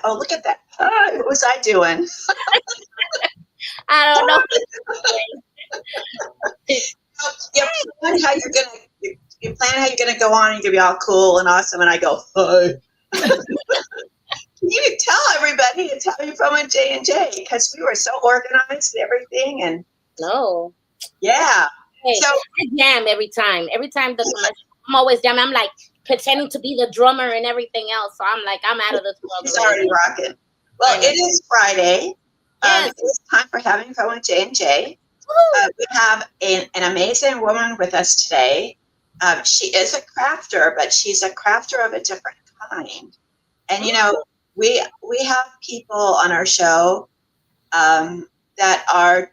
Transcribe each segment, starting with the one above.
oh, look at that. Oh, what was I doing? I don't know. You plan how you're gonna go on and you're gonna be all cool and awesome, and I go, hi. You can tell everybody it's how you're from a J&J because we were so organized and everything, and No. yeah. Hey, So I jam every time. Every time the commercial, I'm always jamming. I'm like pretending to be the drummer and everything else. So I'm like, I'm out of this world. She's already rocking. Well, it is Friday. Yes. It's time for having fun with J&J. We have an amazing woman with us today. She is a crafter, but she's a crafter of a different kind. And you know, we have people on our show that are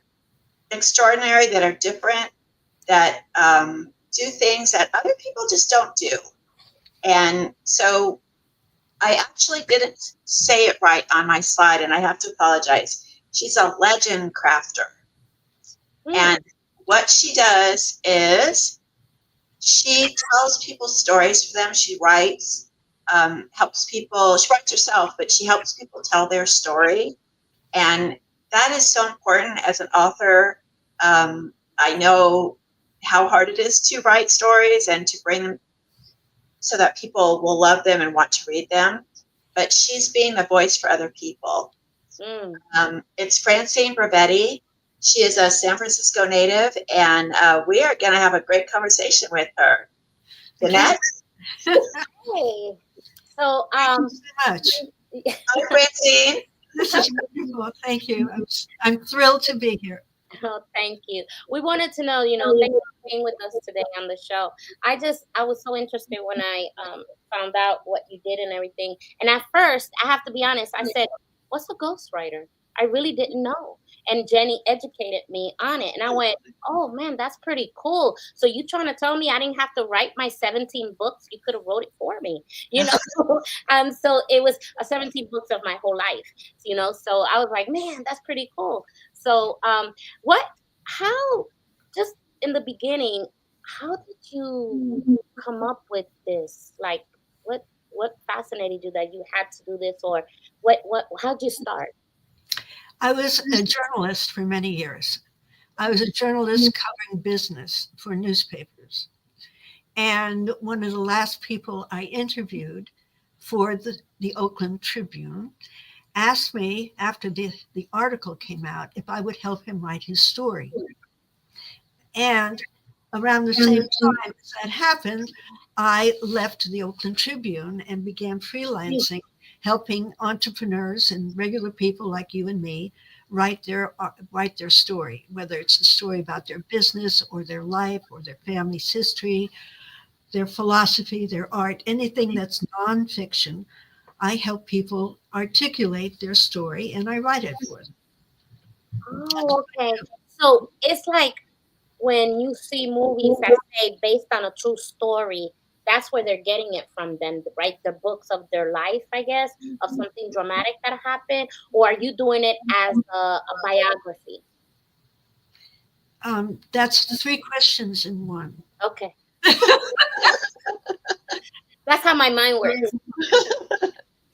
extraordinary, that are different, that do things that other people just don't do. And so I actually didn't say it right on my slide, and I have to apologize. She's a legend crafter. And what she does is she tells people stories for them. She writes, helps people. She writes herself, but she helps people tell their story. And that is so important as an author. I know how hard it is to write stories and to bring them so that people will love them and want to read them. But she's being the voice for other people. It's Francine Brevetti. She is a San Francisco native, and we are going to have a great conversation with her. Jeanette? Hey. So, thank you so much. Hi, Francine. This is wonderful. Thank you. I'm thrilled to be here. Oh, thank you. We wanted to know, thank you for being with us today on the show. I was so interested when I found out what you did and everything. And at first, I have to be honest, I said, what's a ghostwriter? I really didn't know. And Jenny educated me on it. And I went, oh, man, that's pretty cool. So you trying to tell me I didn't have to write my 17 books? You could have wrote it for me, So it was 17 books of my whole life, So I was like, man, that's pretty cool. So just in the beginning, how did you come up with this? Like, what fascinated you that you had to do this, or how'd you start? I was a journalist for many years. I was a journalist covering business for newspapers. And one of the last people I interviewed for the Oakland Tribune asked me after the article came out if I would help him write his story. And around the same time as that happened, I left the Oakland Tribune and began freelancing, helping entrepreneurs and regular people like you and me write their story, whether it's a story about their business or their life or their family's history, their philosophy, their art, anything that's nonfiction. I help people articulate their story and I write it for them. Oh, okay. So it's like when you see movies that say based on a true story, that's where they're getting it from then, right? The books of their life, I guess, of something dramatic that happened, or are you doing it as a biography? That's 3 questions in one. Okay. That's how my mind works.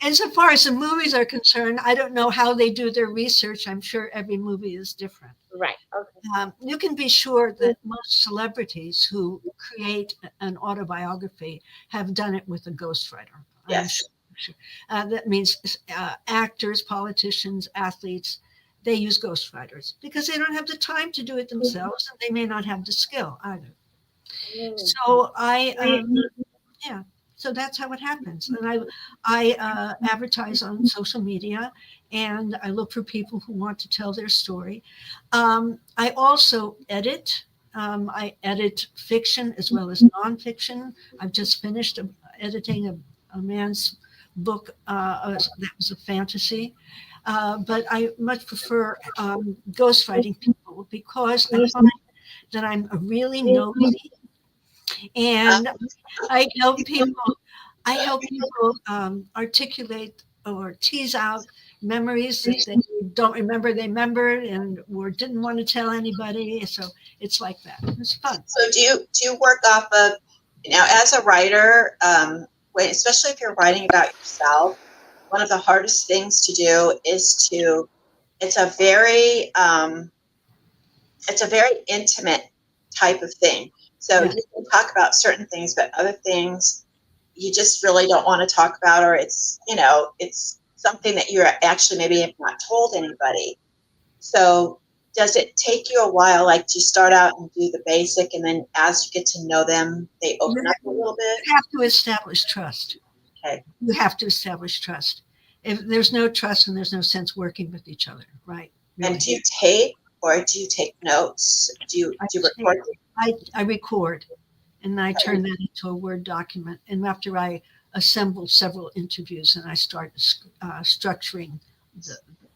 And so far as the movies are concerned, I don't know how they do their research. I'm sure every movie is different. Right. Okay. You can be sure that most celebrities who create an autobiography have done it with a ghostwriter. Yes. Sure. That means actors, politicians, athletes, they use ghostwriters because they don't have the time to do it themselves and they may not have the skill either. So so that's how it happens. And I advertise on social media and I look for people who want to tell their story. I also edit. I edit fiction as well as nonfiction. I've just finished editing a man's book that was a fantasy. But I much prefer ghostwriting people because I find that I'm a really nosy and I help people articulate or tease out memories that they don't remember they remembered or didn't want to tell anybody. So it's like that. It's fun. So do you work off of, as a writer, especially if you're writing about yourself, one of the hardest things to do is to, it's a very, it's a very intimate type of thing. So Yes. you can talk about certain things, but other things you just really don't want to talk about, or it's, it's something that you're actually maybe have not told anybody. So does it take you a while, like to start out and do the basic, and then as you get to know them, they open up a little bit? You have to establish trust. Okay. You have to establish trust. If there's no trust, and there's no sense working with each other, right? And Really. do you tape or do you take notes? Do you record? I record, and I turn that into a Word document. And after I assemble several interviews, and I start structuring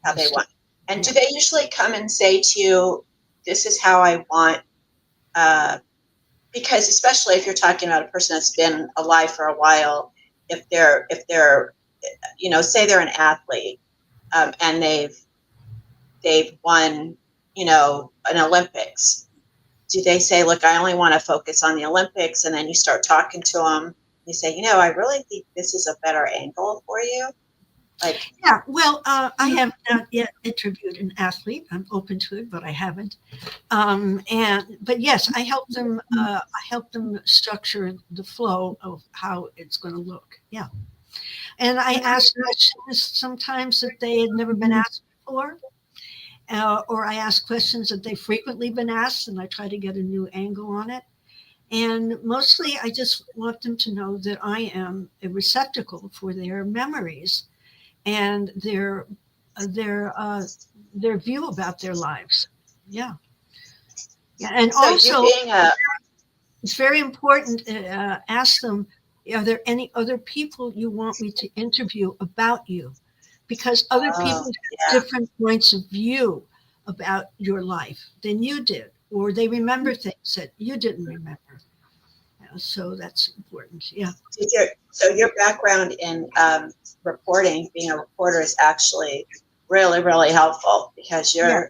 How they want. And do they usually come and say to you, this is how I want, because especially if you're talking about a person that's been alive for a while, if they're, say they're an athlete, and they've won, an Olympics, do they say, look, I only want to focus on the Olympics? And then you start talking to them, you say, I really think this is a better angle for you. Like, yeah, well, I have not yet interviewed an athlete. I'm open to it, but I haven't. But yes, I help them. I help them structure the flow of how it's going to look. Yeah, and I ask questions sometimes that they had never been asked before, or I ask questions that they've frequently been asked, and I try to get a new angle on it. And mostly, I just want them to know that I am a receptacle for their memories and their view about their lives. Yeah, yeah, and so also you being a, it's very important. Ask them, are there any other people you want me to interview about you? Because other people have different points of view about your life than you did, or they remember things that you didn't remember. So that's important. Yeah. So your background in reporting, being a reporter, is actually really, really helpful, because you're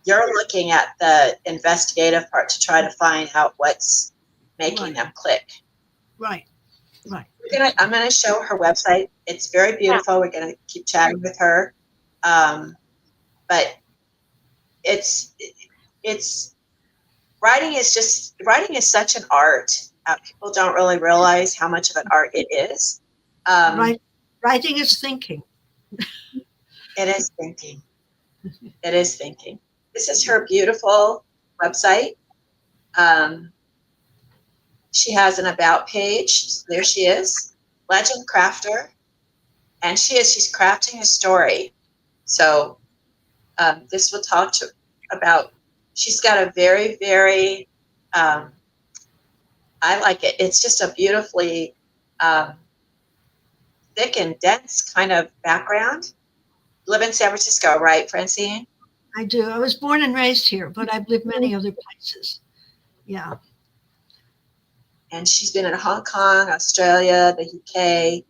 looking at the investigative part to try to find out what's making them click. Right. Right. I'm gonna show her website. It's very beautiful. We're gonna keep chatting with her, but it's writing is such an art. People don't really realize how much of an art it is. Writing is thinking. It is thinking. It is thinking. This is her beautiful website. She has an about page. There she is, legend crafter, and she's crafting a story. So this will talk about. She's got a very, very. I like it. It's just a beautifully thick and dense kind of background. Live in San Francisco, right, Francine? I do. I was born and raised here, but I've lived many other places. Yeah. And she's been in Hong Kong, Australia, the UK.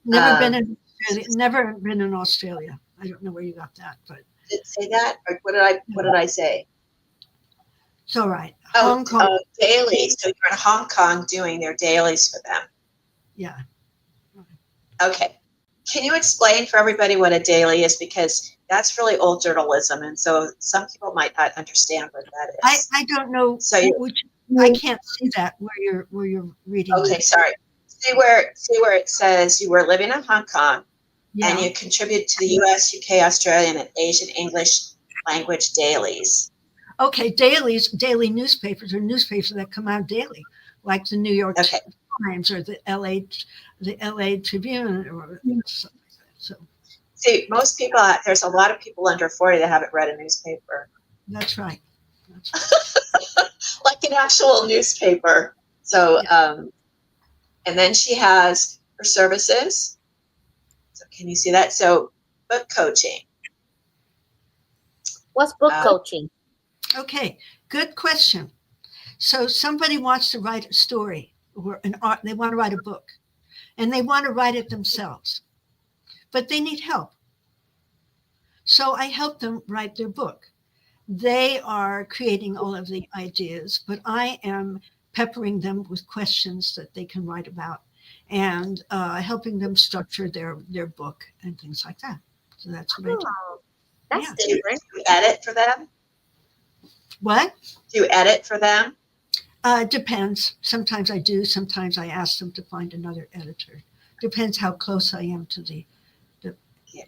Never been in Australia. Never been in Australia. I don't know where you got that, but did it say that? Or what did I say? It's all right. Hong Kong dailies. So you're in Hong Kong doing their dailies for them. Yeah. Okay. Can you explain for everybody what a daily is? Because that's really old journalism, and so some people might not understand what that is. I don't know. So I can't see that where you're reading. Okay, that. Sorry. See where it says you were living in Hong Kong, and you contribute to the U.S., UK, Australian, and Asian English language dailies. Okay, dailies, daily newspapers, or newspapers that come out daily, like the New York Times or the LA Tribune or something like that. So, see, most people, there's a lot of people under 40 that haven't read a newspaper. That's right. Like an actual newspaper. So, and then she has her services. So can you see that? So book coaching. What's book coaching? Okay, good question. So somebody wants to write a story or an art, they want to write a book, and they want to write it themselves, but they need help. So I help them write their book. They are creating all of the ideas, but I am peppering them with questions that they can write about. and helping them structure their book and things like that. So that's what I do. Oh, that's Yeah. different. Do you edit for them? What? Do you edit for them? Depends. Sometimes I do. Sometimes I ask them to find another editor. Depends how close I am to the.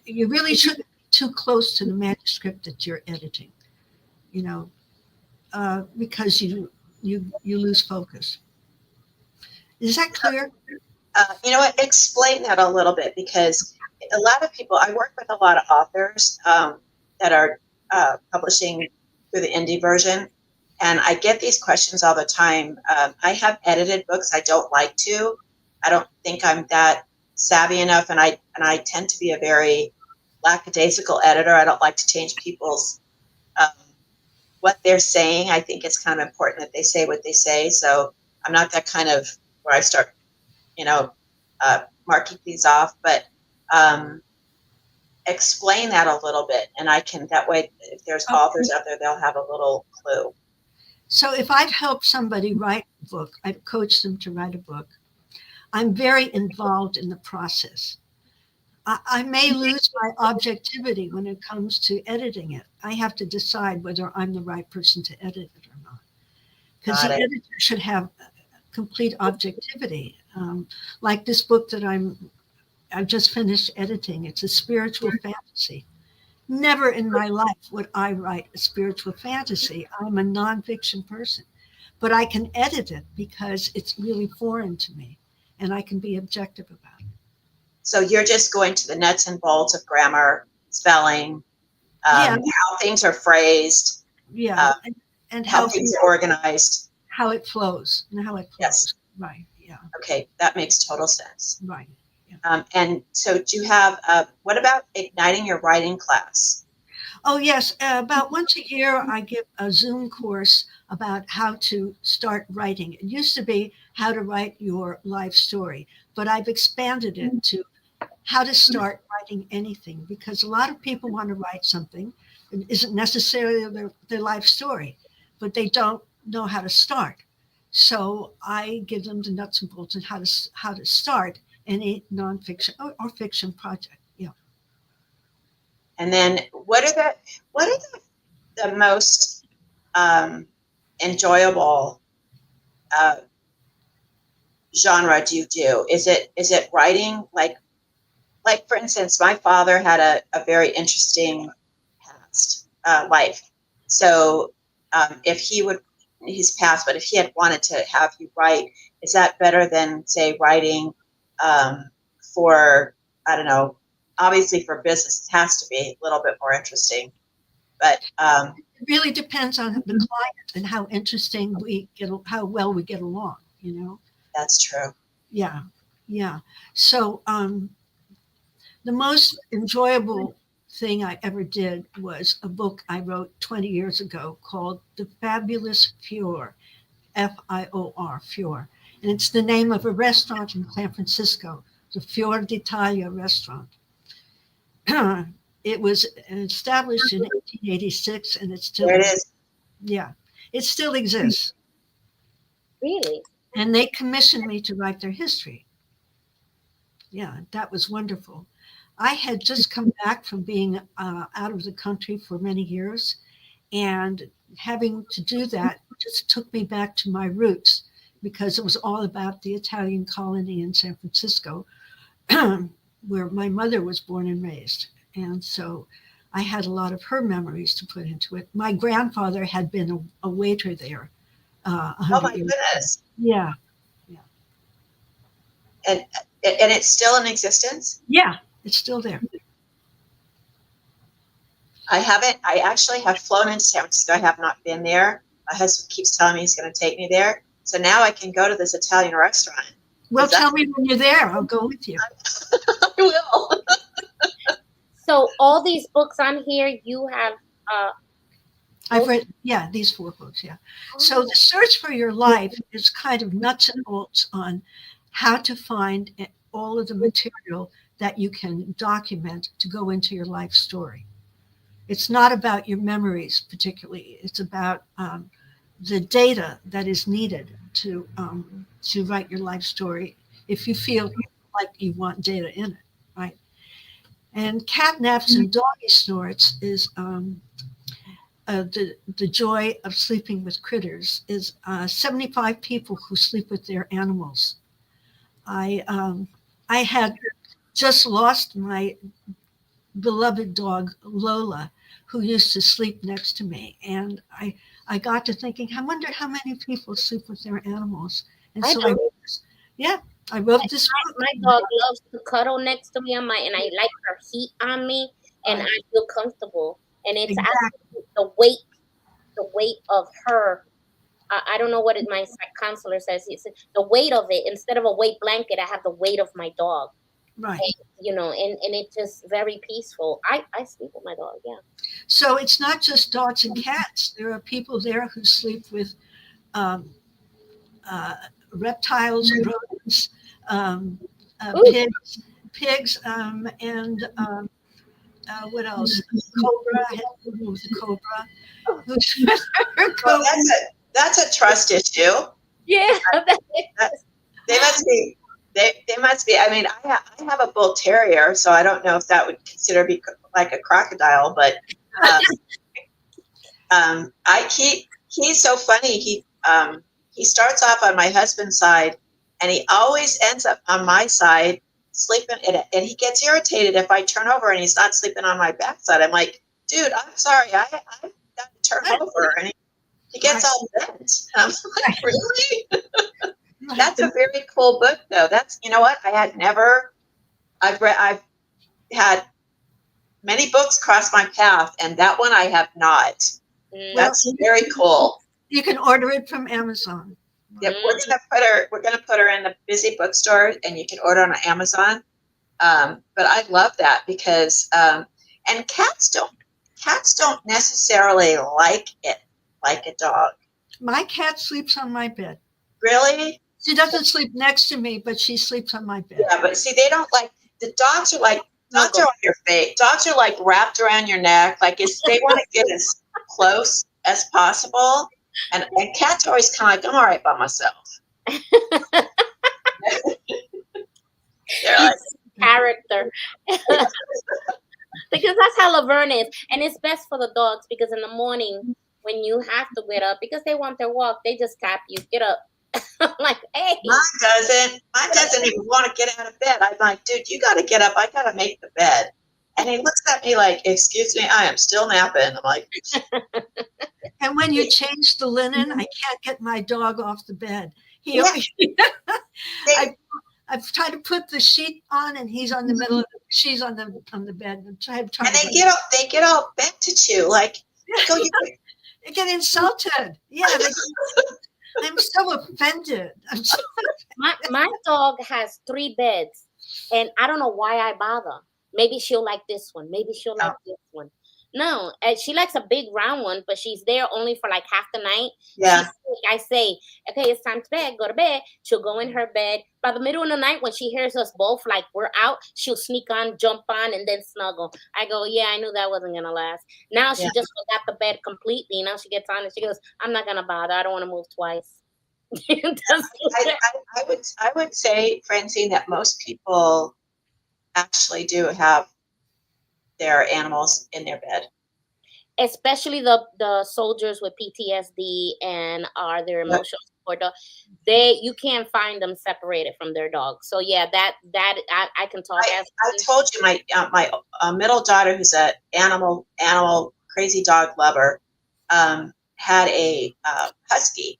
You really shouldn't be too close to the manuscript that you're editing, you know, because you lose focus. Is that clear? You know what? Explain that a little bit, because a lot of people, I work with a lot of authors that are publishing through the indie version, and I get these questions all the time. I have edited books. I don't like to. I don't think I'm that savvy enough, and I tend to be a very lackadaisical editor. I don't like to change people's um, what they're saying. I think it's kind of important that they say what they say. So I'm not that kind of where I start, you know, marking things off, but explain that a little bit, and I can, that way, if there's authors out there, they'll have a little clue. So if I've helped somebody write a book, I've coached them to write a book, I'm very involved in the process. I may lose my objectivity when it comes to editing it. I have to decide whether I'm the right person to edit it or not. Because the editor should have complete objectivity. Like this book that I've just finished editing. It's a spiritual fantasy. Never in my life would I write a spiritual fantasy. I'm a nonfiction person, but I can edit it because it's really foreign to me, and I can be objective about it. So you're just going to the nuts and bolts of grammar, spelling, how things are phrased, and how things are organized, how it flows, and how it flows. Yes. Right. Yeah. Okay, that makes total sense. Right. And so do you have, what about igniting your writing class? Oh, yes. About once a year, I give a Zoom course about how to start writing. It used to be how to write your life story, but I've expanded it to how to start writing anything, because a lot of people want to write something. It isn't necessarily their life story, but they don't know how to start. So I give them the nuts and bolts on how to start any nonfiction or fiction project. Yeah. And then what are the most enjoyable genre do you do? Is it writing, like for instance, my father had a very interesting past life. So if he's passed, but if he had wanted to have you write, is that better than, say, writing for, I don't know, obviously for business, it has to be a little bit more interesting. But it really depends on the client and how interesting how well we get along, you know? That's true. Yeah. Yeah. So the most enjoyable thing I ever did was a book I wrote 20 years ago called The Fabulous Fior, Fior, Fior. And it's the name of a restaurant in San Francisco, the Fior d'Italia restaurant. It was established in 1886, and it's still, there it is. Yeah, it still exists. Really? And they commissioned me to write their history. Yeah, that was wonderful. I had just come back from being out of the country for many years, and having to do that just took me back to my roots, because it was all about the Italian colony in San Francisco, where my mother was born and raised. And so I had a lot of her memories to put into it. My grandfather had been a waiter there. Oh my goodness. Yeah. And it's still in existence? Yeah, it's still there. I actually have flown into San Francisco. I have not been there. My husband keeps telling me he's going to take me there. So now I can go to this Italian restaurant. Well, tell me when you're there. I'll go with you. I will. So all these books on here, you have I've read, these 4 books, yeah. So the Search for Your Life is kind of nuts and bolts on how to find all of the material that you can document to go into your life story. It's not about your memories particularly. It's about the data that is needed to write your life story if you feel like you want data in it, right? And cat naps and doggy snorts is the joy of sleeping with critters is 75 people who sleep with their animals. I had just lost my beloved dog Lola, who used to sleep next to me, and I got to thinking, I wonder how many people sleep with their animals, and I so do. I wrote this book. My dog loves to cuddle next to me and I like her heat on me, and Right, I feel comfortable. And it's exactly. actually the weight of her. I don't know what my psych counselor says. It's the weight of it. Instead of a weight blanket, I have the weight of my dog. Right. And, and it's just very peaceful. I sleep with my dog. Yeah. So it's not just dogs and cats. There are people there who sleep with um, uh, reptiles, rodents, um, Ooh, and what else? Cobra. I had to move the cobra. Who's Well, cobra? that's a trust issue. yeah. That, they must be. They must be. I mean, I have a bull terrier, so I don't know if that would consider be like a crocodile, but he's so funny. He starts off on my husband's side, and he always ends up on my side sleeping. And he gets irritated if I turn over and he's not sleeping on my backside. I'm like, dude, I'm sorry, I've got to turn over, and he gets all bent. I'm like, really? That's a very cool book, though. That's, you know what? I've had many books cross my path, and that one I have not. Mm. That's very cool. You can order it from Amazon. Yep, we're gonna put her in the busy bookstore, and you can order on Amazon. But I love that because and cats don't necessarily like it like a dog. My cat sleeps on my bed. Really? She doesn't sleep next to me, but she sleeps on my bed. Yeah, but see, they don't like the dogs are like dogs are on your face. Dogs are like wrapped around your neck. Like they want to get as close as possible. And cats are always kind of like, I'm all right by myself. They're like, Character. Because that's how Laverne is. And it's best for the dogs because in the morning when you have to get up because they want their walk, they just tap you, get up. I'm like, hey. Mine doesn't even want to get out of bed. I'm like, dude, you got to get up. I got to make the bed. And he looks at me like, excuse me, I am still napping. I'm like, and when you change the linen, I can't get my dog off the bed. I've tried to put the sheet on, and he's on the middle of she's on the bed. And they get all bent at you, like, go. They get insulted. Yeah, I'm so offended. My dog has 3 beds, and I don't know why I bother. Maybe she'll like this one. Maybe she'll like this one. No, she likes a big round one, but she's there only for like half the night. Yeah. I say, okay, it's time to bed. Go to bed. She'll go in her bed. By the middle of the night, when she hears us both like we're out, she'll sneak on, jump on, and then snuggle. I go, yeah, I knew that wasn't gonna last. Now she just forgot the bed completely. Now she gets on and she goes, I'm not gonna bother. I don't want to move twice. I would say, Francine, that most people actually do have their animals in their bed, especially the soldiers with PTSD and are their emotional support dog. You can't find them separated from their dog. So yeah, that I can talk. I told you my middle daughter, who's an animal crazy dog lover, had a husky.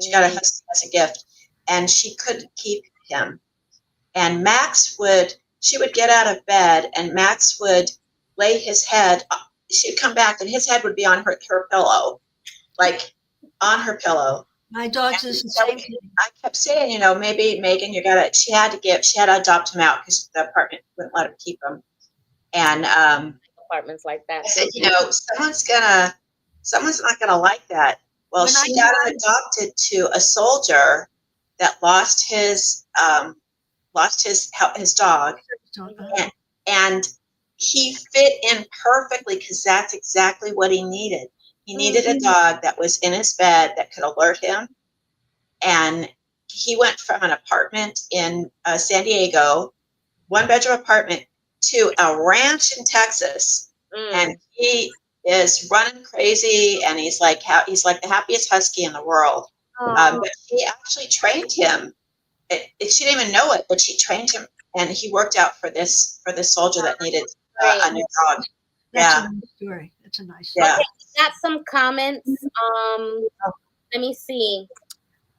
She got a husky as a gift, and she couldn't keep him. And she would get out of bed, and Max would lay his head. She'd come back, and his head would be on her pillow, like on her pillow. My dog's is the same thing. I kept saying, maybe Megan, she had to adopt him out because the apartment wouldn't let him keep him. And apartments like that. I said, someone's not gonna like that. Well, she got adopted to a soldier that lost his dog, and he fit in perfectly because that's exactly what he needed. He needed a dog that was in his bed that could alert him, and he went from an apartment in San Diego, 1-bedroom apartment, to a ranch in Texas, and he is running crazy, and he's like the happiest husky in the world. But she actually trained him. She didn't even know it, but she trained him, and he worked out for this soldier that needed a new dog. That's a nice story. That's a nice story. Yeah. Okay, we got some comments. Let me see.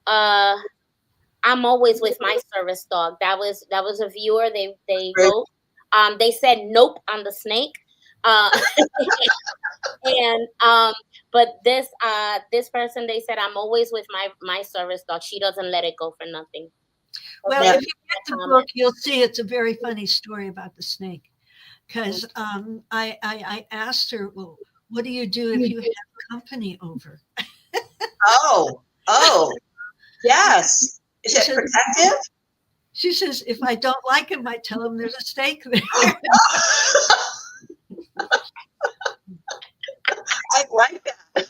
I'm always with my service dog. That was a viewer. They wrote. They said nope on the snake. And but this person, they said, I'm always with my service dog. She doesn't let it go for nothing. Well, if you get the book, you'll see it's a very funny story about the snake. Because I asked her, well, what do you do if you have company over? Oh, yes. Is it protective? She says, if I don't like him, I tell him there's a snake there. I like that.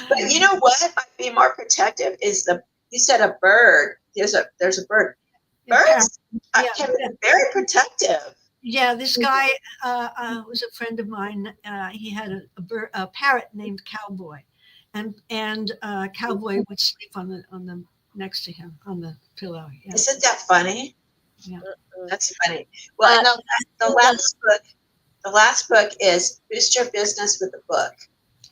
But you know what might be more protective is you said a bird. There's a bird. Birds can be very protective. Yeah, this guy was a friend of mine. He had a parrot named Cowboy, and Cowboy would sleep on the next to him on the pillow. Yeah. Isn't that funny? Yeah, that's funny. Well, the last book is Boost Your Business with a Book.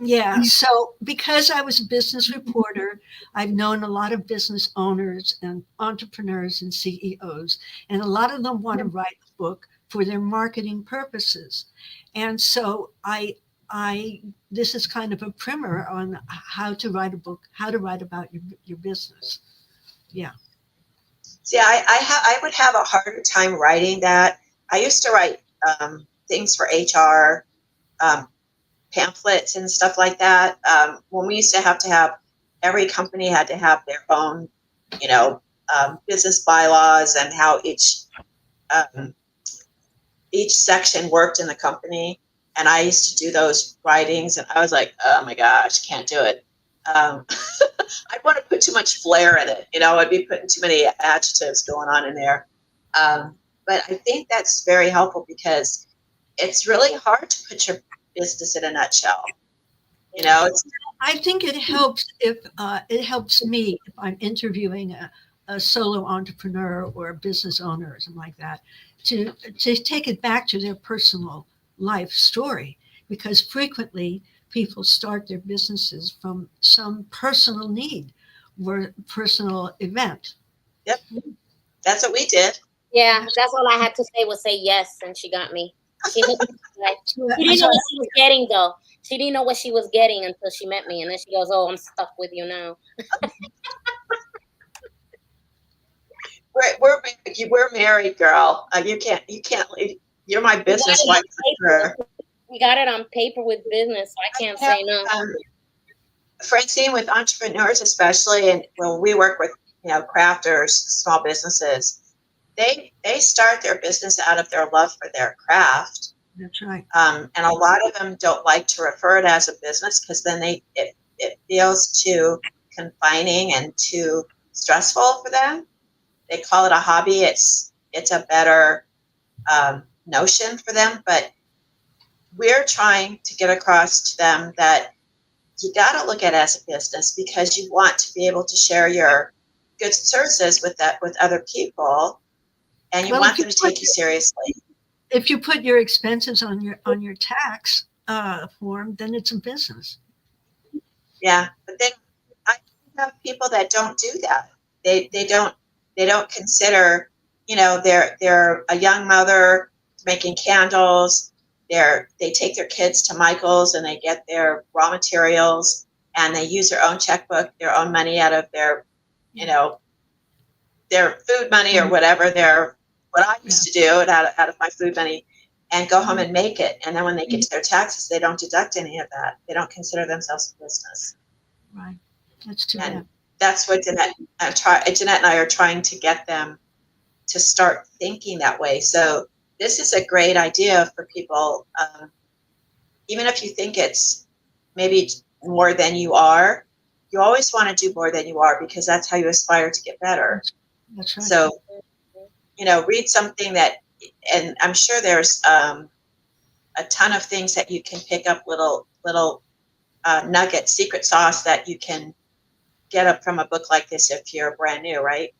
Yeah. So because I was a business reporter, I've known a lot of business owners and entrepreneurs and CEOs, and a lot of them want to write a book for their marketing purposes. And so this is kind of a primer on how to write a book, how to write about your business. Yeah. See, I would have a harder time writing that. I used to write things for HR, pamphlets and stuff like that. When we used to have every company had to have their own, business bylaws and how each section worked in the company. And I used to do those writings, and I was like, oh my gosh, can't do it. I'd want to put too much flair in it. I'd be putting too many adjectives going on in there. But I think that's very helpful because it's really hard to put your business in a nutshell. I think it helps if it helps me if I'm interviewing a solo entrepreneur or a business owner or something like that to take it back to their personal life story, because frequently people start their businesses from some personal need or personal event. Yep, that's what we did. Yeah, that's all I had to say was say yes, and she got me. She didn't know what she was getting, though. She didn't know what she was getting until she met me, and then she goes, "Oh, I'm stuck with you now." We're married, girl. You can't leave. You're my business wife for sure. We got it on paper with business, so I can't say no. Francine, with entrepreneurs especially, and we work with crafters, small businesses. They start their business out of their love for their craft. That's right. And a lot of them don't like to refer it as a business because then it feels too confining and too stressful for them. They call it a hobby. It's a better notion for them, but we're trying to get across to them that you got to look at it as a business because you want to be able to share your goods and services with other people, and you want them to take you seriously. If you put your expenses on your tax form, then it's a business. Yeah, but then I have people that don't do that. They don't consider, they're a young mother making candles. They take their kids to Michael's and they get their raw materials and they use their own checkbook, their own money out of their, their food money or whatever. What I used to do it out of my food money and go home and make it. And then when they get to their taxes, they don't deduct any of that. They don't consider themselves a business. Right. That's too bad. That's what Jeanette and I are trying to get them to start thinking that way. So this is a great idea for people. Even if you think it's maybe more than you are, you always want to do more than you are, because that's how you aspire to get better. That's right. So, read something that, and I'm sure there's a ton of things that you can pick up, little nuggets, secret sauce that you can get up from a book like this if you're brand new, right?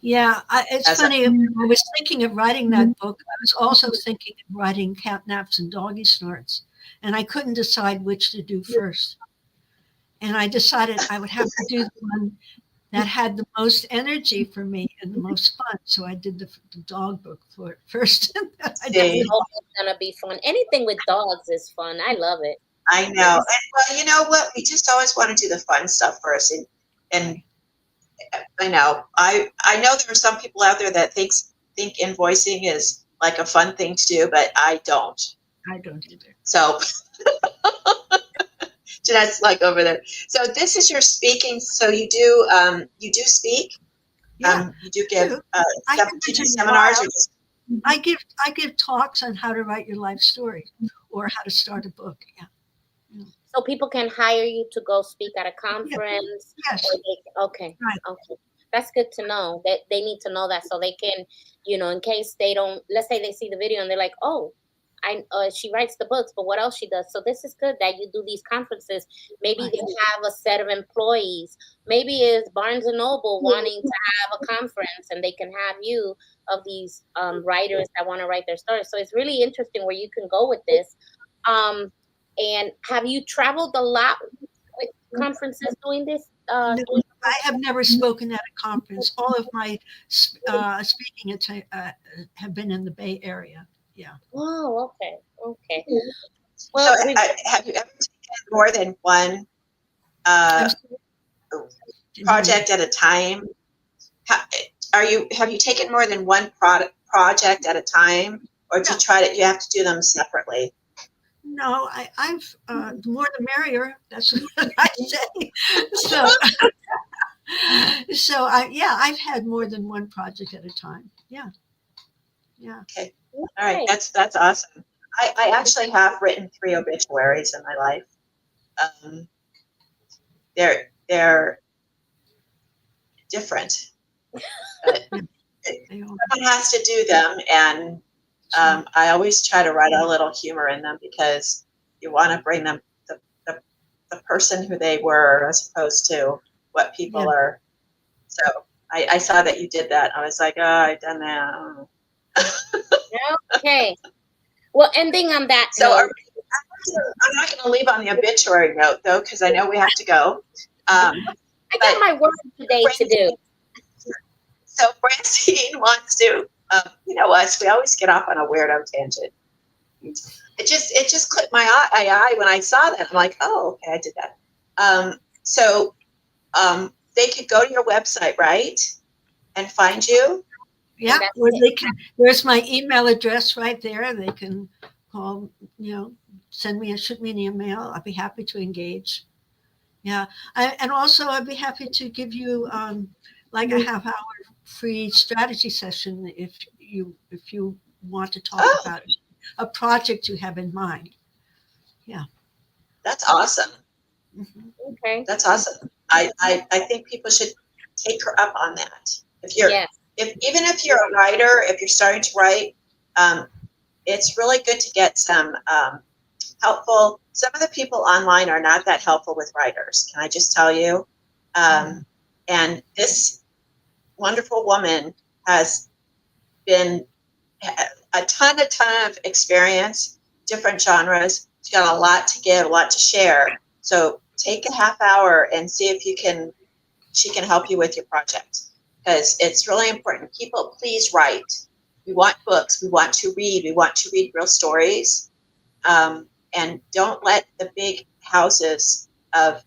Yeah, it's As funny. When I was thinking of writing that book, I was also thinking of writing cat naps and doggy snorts, and I couldn't decide which to do first. And I decided I would have to do the one that had the most energy for me and the most fun. So I did the dog book for it first. I did See, It's gonna be fun. Anything with dogs is fun. I love it. I know. And, well, you know what? We just always want to do the fun stuff first, and I know. I know there are some people out there that think invoicing is like a fun thing to do, but I don't. I don't either. So Jeanette's like over there. So this is your speaking. So you do speak. Yeah, You do give I have teaching to seminars. Or just, I give talks on how to write your life story or how to start a book. Yeah. So people can hire you to go speak at a conference. Yes. Okay. Right. Okay. That's good to know. That they need to know that, so they can, in case they don't, let's say they see the video and they're like, oh, she writes the books, but what else she does? So this is good that you do these conferences. Maybe Right. they have a set of employees. Maybe it's Barnes and Noble wanting to have a conference, and they can have you of these writers that want to write their stories. So it's really interesting where you can go with this. And have you traveled a lot with conferences doing this? No, I have never spoken at a conference. All of my speaking have been in the Bay Area. Yeah. Oh, okay. Okay. Well, so have you ever taken more than one project at a time? Have you taken more than one project at a time, or do you have to do them separately? No, I've the more the merrier. That's what I say. So I've had more than one project at a time. Yeah. Okay. All right. That's awesome. I actually have written 3 obituaries in my life. They're different, but someone has to do them, and I always try to write a little humor in them, because you want to bring them the person who they were, as opposed to what people are. So I saw that you did that. I was like, oh, I've done that. Okay. Well, ending on that So note. I'm not going to leave on the obituary note, though, because I know we have to go. I got my work today to do. So Francine wants to, us, we always get off on a weirdo tangent. It just clipped my eye when I saw that. I'm like, oh, okay, I did that. So they could go to your website, right, and find you. Yeah, where they can. There's my email address right there. They can call, shoot me an email. I'd be happy to engage. Yeah, and also I'd be happy to give you like a half-hour free strategy session if you want to talk about a project you have in mind. Yeah, that's awesome. Mm-hmm. Okay, that's awesome. I think people should take her up on that. Even if you're a writer, if you're starting to write, it's really good to get some helpful. Some of the people online are not that helpful with writers. Can I just tell you? And this wonderful woman has been a ton of experience, different genres. She's got a lot to give, a lot to share. So take a half hour and see if she can help you with your project, because it's really important. People, please write. We want books. We want to read. We want to read real stories. And don't let the big houses of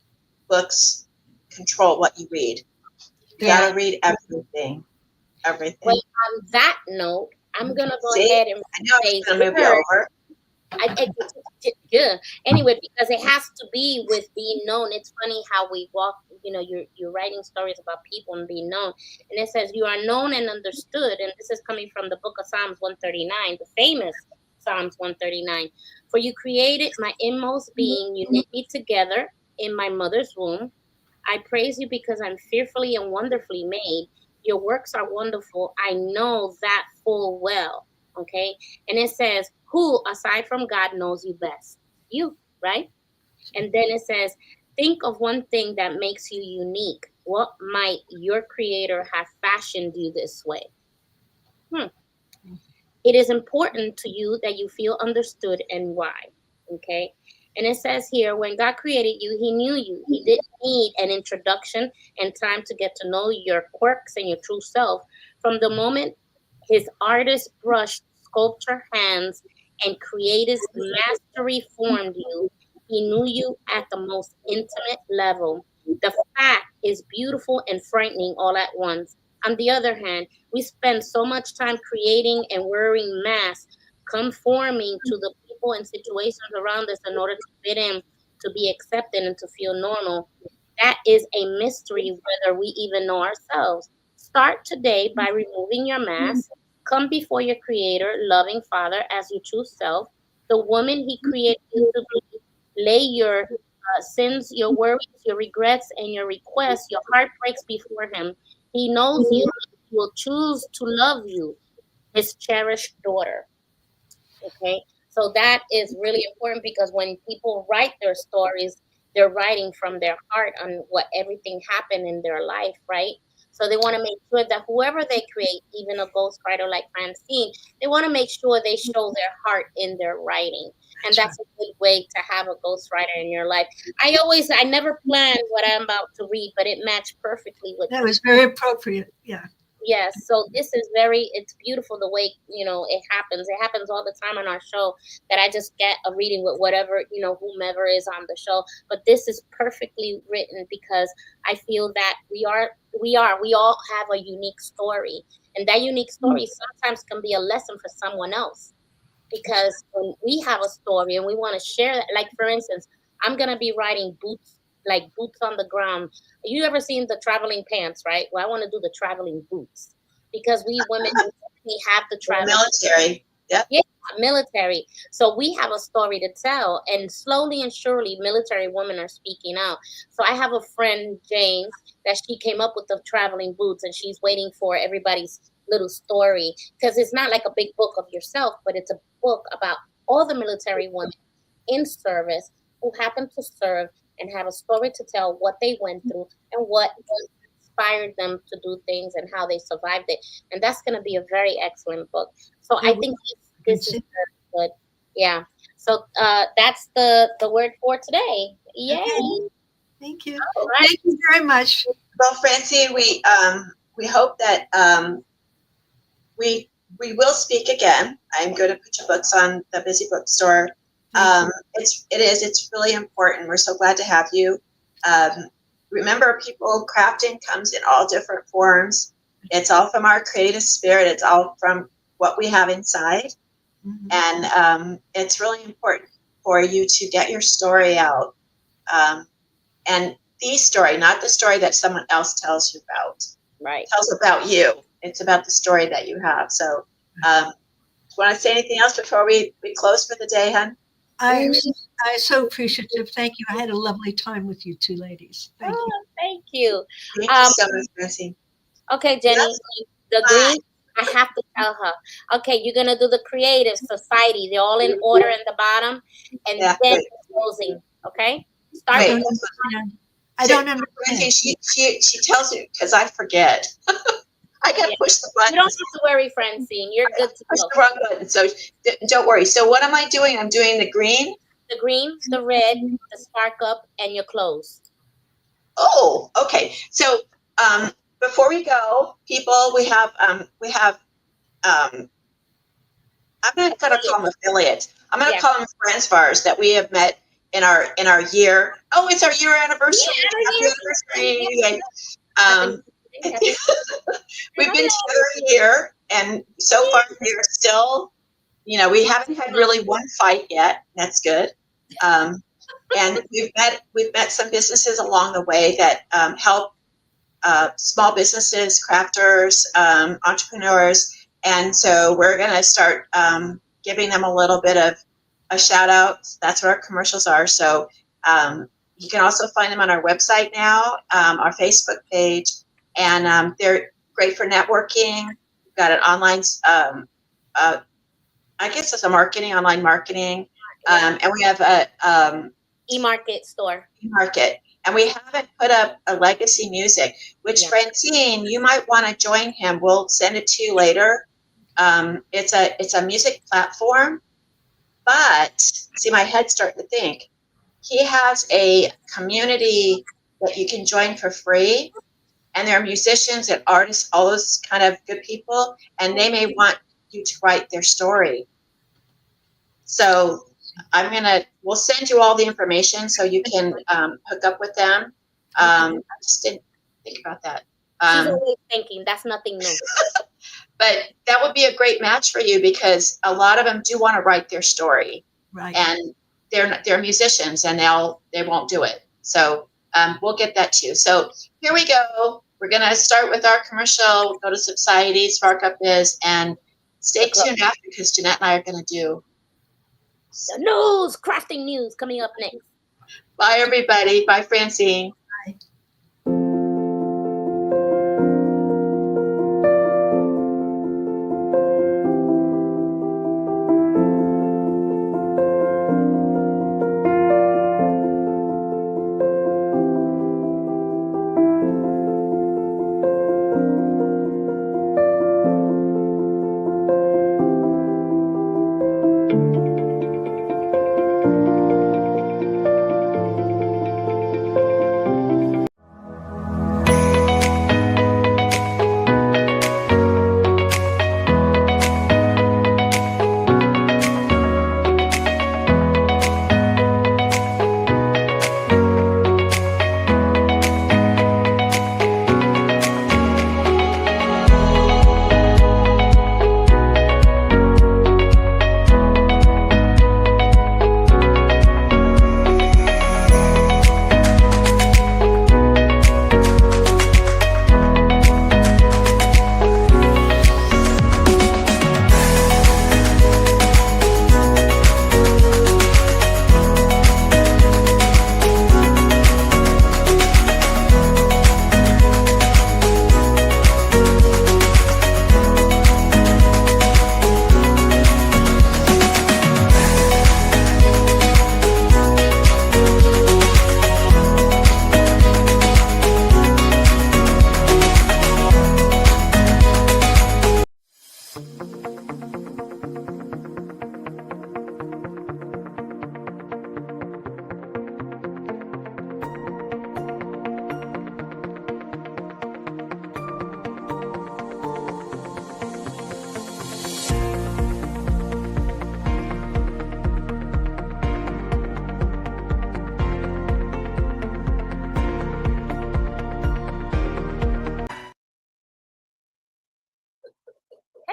books control what you read. You got to read everything. Well, on that note, I'm going to go ahead and say it's going to move you over. Yeah. Anyway, because it has to be with being known. It's funny how we walk, you're writing stories about people and being known. And it says you are known and understood. And this is coming from the book of Psalms 139, the famous Psalms 139. For you created my inmost being, you knit me together. in my mother's womb. I praise you because I'm fearfully and wonderfully made. Your works are wonderful. I know that full well. Okay. And it says, who aside from God knows you best? You, right? And then it says, think of one thing that makes you unique. What might your creator have fashioned you this way? Hmm. It is important to you that you feel understood and why. Okay. And it says here, when God created you, he knew you. He didn't need an introduction and time to get to know your quirks and your true self. From the moment his artist brushed sculpture hands and creative mastery formed you, he knew you at the most intimate level. The fact is beautiful and frightening all at once. On the other hand, we spend so much time creating and wearing masks, conforming to the people and situations around us in order to fit in, to be accepted, and to feel normal. That is a mystery whether we even know ourselves. Start today by removing your mask. Come before your Creator, loving Father, as your true self, the woman He created you to be. Lay your sins, your worries, your regrets, and your requests, your heartbreaks before Him. He knows you. He will choose to love you, His cherished daughter. Okay. So that is really important because when people write their stories, they're writing from their heart on what everything happened in their life, right? So they want to make sure that whoever they create, even a ghostwriter like Francine, they want to make sure they show their heart in their writing. And that's a good way to have a ghostwriter in your life. I never planned what I'm about to read, but it matched perfectly with That was very appropriate. Yeah. Yes, so this is it's beautiful the way, it happens. It happens all the time on our show that I just get a reading with whatever, whomever is on the show. But this is perfectly written because I feel that we all have a unique story. And that unique story sometimes can be a lesson for someone else. Because when we have a story and we want to share that, like for instance, I'm gonna be writing boots on the ground. You ever seen the traveling pants, right? Well, I want to do the traveling boots because we women we have the The travel. military. Yep. Yeah, military. So we have a story to tell, and slowly and surely, military women are speaking out. So I have a friend, Jane, that she came up with the traveling boots, and she's waiting for everybody's little story because it's not like a big book of yourself, but it's a book about all the military women in service who happen to serve and have a story to tell what they went through and what inspired them to do things and how they survived it. And that's going to be a very excellent book. So I think this is very good. Yeah. So that's the word for today. Yay. Okay. Thank you. All right. Thank you very much. Well, Francine, we hope that we will speak again. I'm going to put your books on the Busy Bookstore. It's really important. We're so glad to have you. Remember, people, crafting comes in all different forms. It's all from our creative spirit. It's all from what we have inside. Mhm. And it's really important for you to get your story out. And the story, not the story that someone else tells you about. Right. Tells about you. It's about the story that you have. So, want to say anything else before we close for the day, hon? I'm so appreciative. Thank you. I had a lovely time with you two ladies. Thank you. Thank you. Thank you so much, Francine. Okay, Jenny, Yes. the green, I have to tell her. Okay, you're going to do the creative society. They're all in order in the bottom. And Yeah, then wait. closing. Okay? Start Wait. with I don't Francine, understand. she tells me because I forget. I got to Yeah. push the You button. don't have to worry, Francine. You're good to Push go. the wrong button. So don't worry. So what am I doing? I'm doing the green. The green, the red, the spark up, and your close. Oh, okay. So before we go, people, we have I'm not going to call them affiliates. I'm going to call them friends of ours that we have met in our year. Oh, it's our year anniversary. Happy anniversary. We've been together a year, and so far we're still, we haven't had really one fight yet. That's good. And we've met some businesses along the way that help small businesses, crafters, entrepreneurs. And so we're going to start giving them a little bit of a shout out. That's what our commercials are. So You can also find them on our website now, our Facebook page, and they're great for networking. We've got an online, I guess it's a online marketing, and we have a e-market store. E-market, and we haven't put up a legacy music, which Francine, you might want to join him. We'll send it to you later. It's a music platform, but see, my head's starting to think. He has a community that you can join for free, and there are musicians and artists, all those kind of good people, and they may want you to write their story. So we'll send you all the information so you can hook up with them. I just didn't think about that. She's always thinking. That's nothing new. But that would be a great match for you because a lot of them do want to write their story, Right. and they're musicians and they won't do it. So we'll get that too. So here we go. We're gonna start with our commercial. Go to Society, Spark Up Biz, and stay tuned after because Jeanette and I are gonna do the news, crafting news coming up next. Bye, everybody. Bye, Francine. Bye.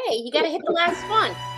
Hey, you gotta hit the last one.